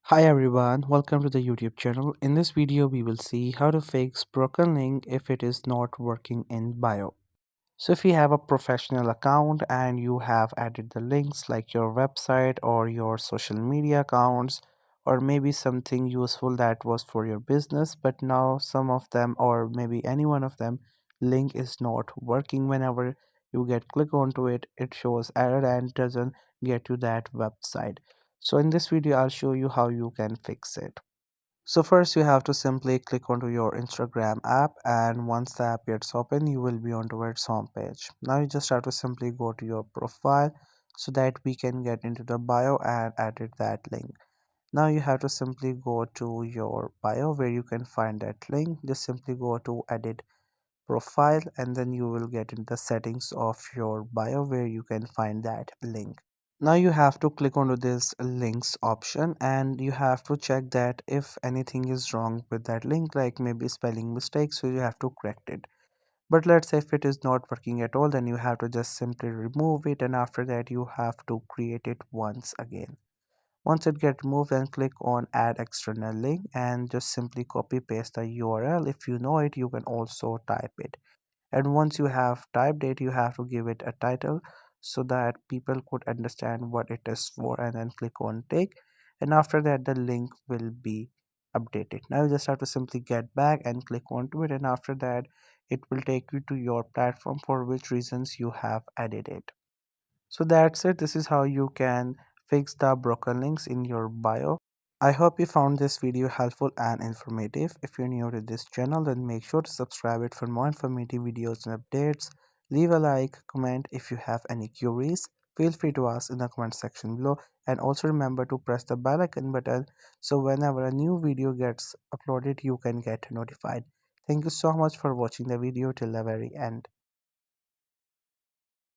Hi everyone, welcome to the YouTube channel. In this video, we will see how to fix broken link if it is not working in bio. So if you have a professional account and you have added the links like your website or your social media accounts or maybe something useful that was for your business, but now some of them or maybe any one of them link is not working. Whenever you get click onto it, it shows error and doesn't get to that website. So in this video, I'll show you how you can fix it. So first you have to simply click onto your Instagram app, and once the app gets open you will be onto its home page. Now you just have to simply go to your profile so that we can get into the bio and edit that link. Now you have to simply go to your bio where you can find that link. Just simply go to edit profile and then you will get in the settings of your bio where you can find that link. Now you have to click onto this links option and you have to check that if anything is wrong with that link, like maybe spelling mistakes, so you have to correct it. But let's say if it is not working at all, then you have to just simply remove it, and after that you have to create it once again. Once it gets removed, then click on add external link and just simply copy paste the URL. If you know it, you can also type it, and once you have typed it you have to give it a title so that people could understand what it is for, and then click on take, and after that the link will be updated. Now you just have to simply get back and click onto it, and after that it will take you to your platform for which reasons you have added it. So that's it. This is how you can fix the broken links in your bio. I hope you found this video helpful and informative. If you're new to this channel, then make sure to subscribe it for more informative videos and updates. Leave a like, comment if you have any queries. Feel free to ask in the comment section below, and also remember to press the bell icon button so whenever a new video gets uploaded, you can get notified. Thank you so much for watching the video till the very end.